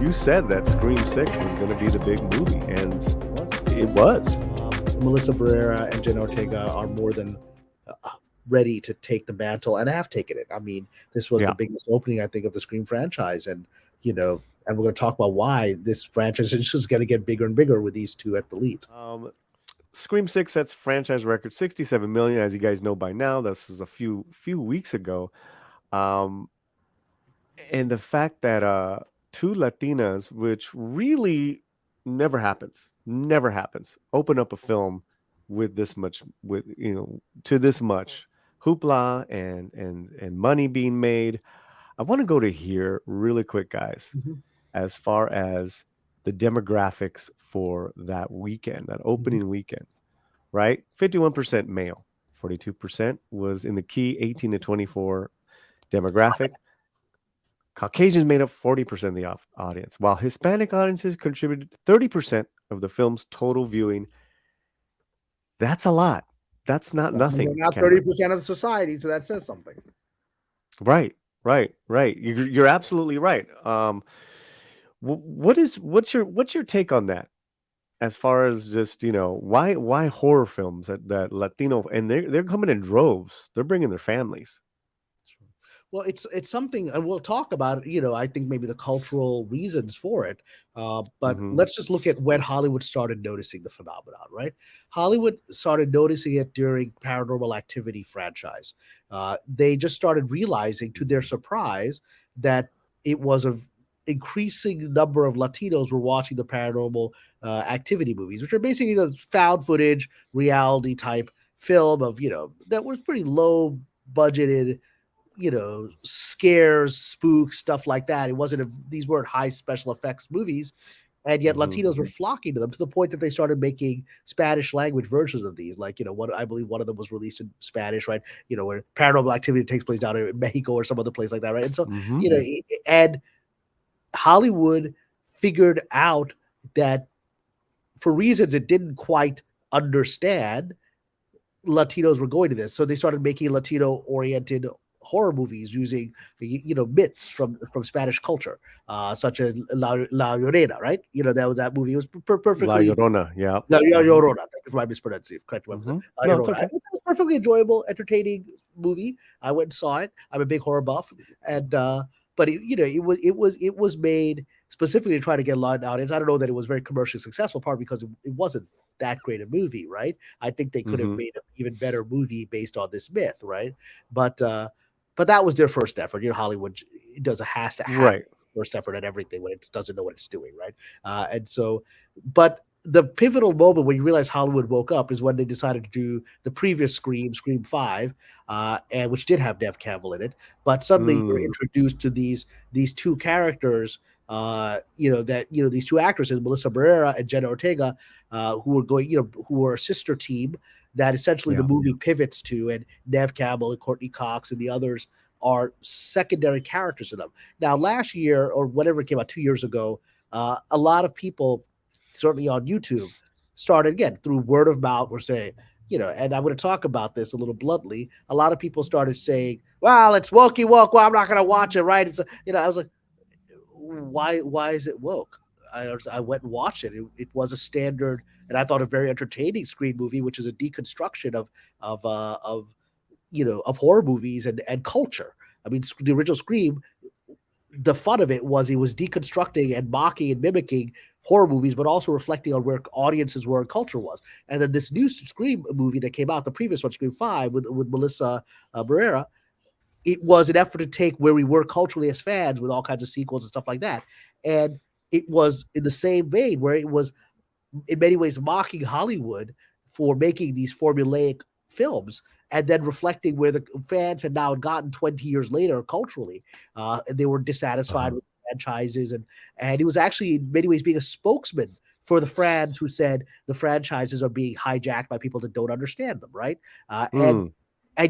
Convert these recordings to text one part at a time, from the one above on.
you said that Scream 6 was going to be the big movie, and It was. it was. Melissa Barrera and Jenna Ortega are more than ready to take the mantle and have taken it. I mean, this was the Yeah. biggest opening, I think, of the Scream franchise. And, and we're going to talk about why this franchise is just going to get bigger and bigger with these two at the lead. Scream 6 sets franchise record 67 million, as you guys know by now. This is a few weeks ago. Um, and the fact that two Latinas, which really never happens, open up a film with this much, to this much hoopla and money being made. I want to go to here really quick, guys, as far as the demographics for that weekend, that opening weekend, right? 51% male, 42% was in the key 18 to 24 demographic. Caucasians made up 40% of the audience, while Hispanic audiences contributed 30% of the film's total viewing. That's a lot. That's not nothing, We're not Cameron. 30% of the society, so that says something. Right. You're absolutely right. What's your take on that? As far as just why horror films that Latino, and they're coming in droves. They're bringing their families. Well, it's something, and we'll talk about it. I think maybe the cultural reasons for it. But let's just look at when Hollywood started noticing the phenomenon. Right, Hollywood started noticing it during Paranormal Activity franchise. They just started realizing, to their surprise, that it was a increasing number of Latinos were watching the Paranormal Activity movies, which are basically found footage reality type film of that was pretty low budgeted, scares, spooks, stuff like that. It wasn't these weren't high special effects movies, and yet Latinos were flocking to them, to the point that they started making Spanish language versions of these. Like, what I believe one of them was released in Spanish, right? Where Paranormal Activity takes place down in Mexico or some other place like that, right? And so, and Hollywood figured out that, for reasons it didn't quite understand, Latinos were going to this, so they started making Latino-oriented horror movies using myths from Spanish culture, such as La Llorona, right? That movie was perfectly La Llorona, yeah. La Llorona. Thank you for my mispronunciation. Correct. La No, it's Llorona. okay. It was a perfectly enjoyable, entertaining movie. I went and saw it. I'm a big horror buff, and but it was made specifically to try to get a lot of audience. I don't know that it was very commercially successful, part because it wasn't that great a movie, right? I think they could have made an even better movie based on this myth, right? But that was their first effort. Hollywood has to have first effort at everything when it doesn't know what it's doing, right? And so, but the pivotal moment when you realize Hollywood woke up is when they decided to do the previous Scream 5, and which did have Nev Campbell in it. But suddenly you're introduced to these two characters, these two actresses, Melissa Barrera and Jenna Ortega, who are a sister team that essentially the movie pivots to, and Nev Campbell and Courtney Cox and the others are secondary characters in them. Now, last year, or whatever it came out 2 years ago, a lot of people, certainly on YouTube, started, again, through word of mouth, were saying, and I'm going to talk about this a little bluntly. A lot of people started saying, well, it's wokey woke. Well, I'm not going to watch it, right? It's, I was like, why is it woke? I went and watched it. It was a standard, and I thought a very entertaining Scream movie, which is a deconstruction of horror movies and culture. I mean, the original Scream, the fun of it was deconstructing and mocking and mimicking horror movies, but also reflecting on where audiences were and culture was. And then this new Scream movie that came out, the previous one, Scream 5, with Melissa Barrera, it was an effort to take where we were culturally as fans, with all kinds of sequels and stuff like that. And it was in the same vein, where it was in many ways mocking Hollywood for making these formulaic films, and then reflecting where the fans had now gotten 20 years later culturally. And they were dissatisfied with franchises. And it was actually in many ways being a spokesman for the fans who said the franchises are being hijacked by people that don't understand them, right? And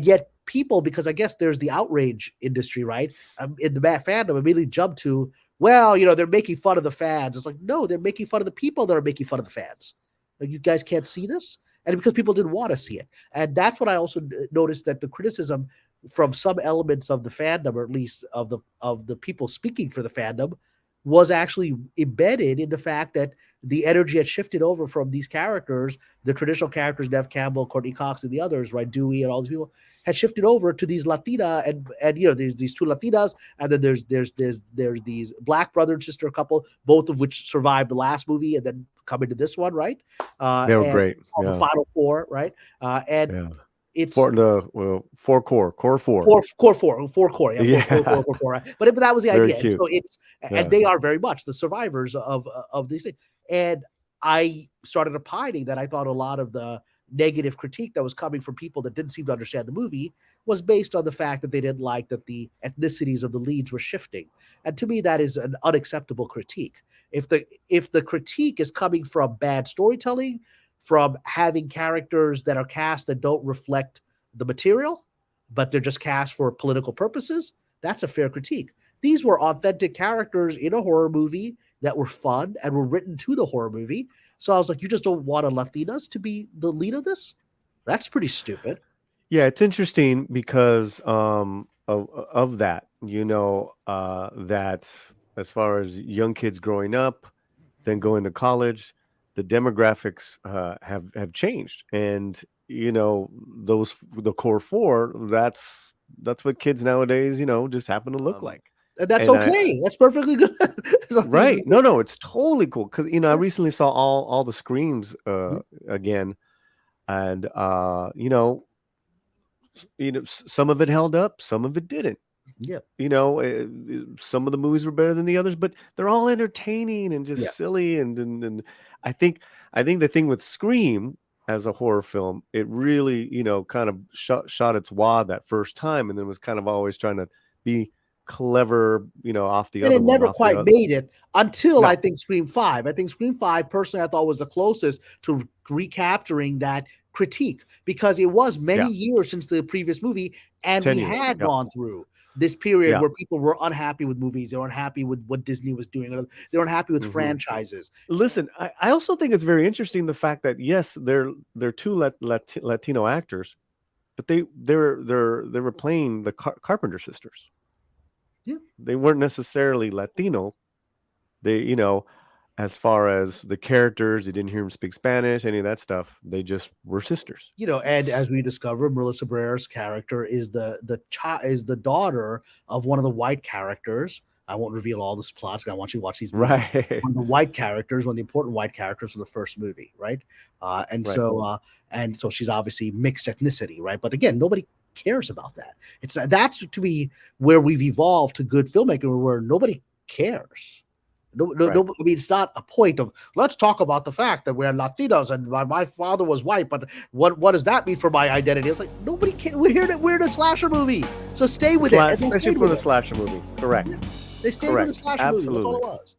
yet people, because I guess there's the outrage industry, right? In the fandom, immediately jump to, well, they're making fun of the fans. It's like, no, they're making fun of the people that are making fun of the fans. Like, you guys can't see this? And because people didn't want to see it. And that's what I also noticed, that the criticism from some elements of the fandom, or at least of the people speaking for the fandom, was actually embedded in the fact that the energy had shifted over from these characters, the traditional characters, Nev Campbell, Courtney Cox, and the others, right? Dewey and all these people had shifted over to these Latina and there's these two Latinas, and then there's these black brother and sister couple, both of which survived the last movie and then come into this one, right? They were And great. the Yeah. final four, right? And Yeah. it's Four core four. four core, yeah, Yeah. four, right? But that was the Very idea, and cute. so it's and Yeah. they are very much the survivors of these things. And I started opining that I thought a lot of the negative critique that was coming from people that didn't seem to understand the movie was based on the fact that they didn't like that the ethnicities of the leads were shifting. And to me, that is an unacceptable critique. If the critique is coming from bad storytelling, from having characters that are cast that don't reflect the material, but they're just cast for political purposes, that's a fair critique. These were authentic characters in a horror movie that were fun and were written to the horror movie. So I was like, you just don't want a Latinas to be the lead of this? That's pretty stupid. Yeah, it's interesting because of that, that as far as young kids growing up, then going to college, the demographics have changed, and the core four, that's what kids nowadays just happen to look like, And that's and I okay. That's perfectly good. right, no, it's totally cool because I Yeah. recently saw all the screams Yeah. again, and some of it held up, some of it didn't. Yeah. Some of the movies were better than the others, but they're all entertaining and Yeah. just silly. And I think the thing with Scream as a horror film, it really kind of shot its wad that first time, and then was kind of always trying to be clever, off the And other it one, never off the quite other. made it until I No, think Scream 5. I think Scream 5, personally, I thought was the closest to recapturing that critique because it was many yeah, years since the previous movie, and we 10 years. had Yep. gone through this period Yeah. where people were unhappy with movies. They were unhappy with what Disney was doing. They were unhappy with hmm franchises. Listen, I also think it's very interesting the fact that yes, they're two Latino actors, but they were playing the Carpenter sisters. Yeah. They weren't necessarily Latino. They, as far as the characters, you didn't hear them speak Spanish, any of that stuff. They just were sisters. And as we discover, Melissa Barrera's character is the daughter of one of the white characters. I won't reveal all this plots. I want you to watch these movies. Right. One of the white characters, one of the important white characters from the first movie, right? And Right. so she's obviously mixed ethnicity, right? But again, nobody cares about that. That's to me where we've evolved to good filmmaking, where nobody cares. No, no, Right. no. I mean, it's not a point of let's talk about the fact that we're Latinos and my father was white, but what does that mean for my identity? It's like nobody can. We're in a slasher movie, so stay with it. And they Especially stayed for with the it. slasher movie. Correct. Yeah. They stayed with the Correct. slasher movie. That's all Absolutely. it was.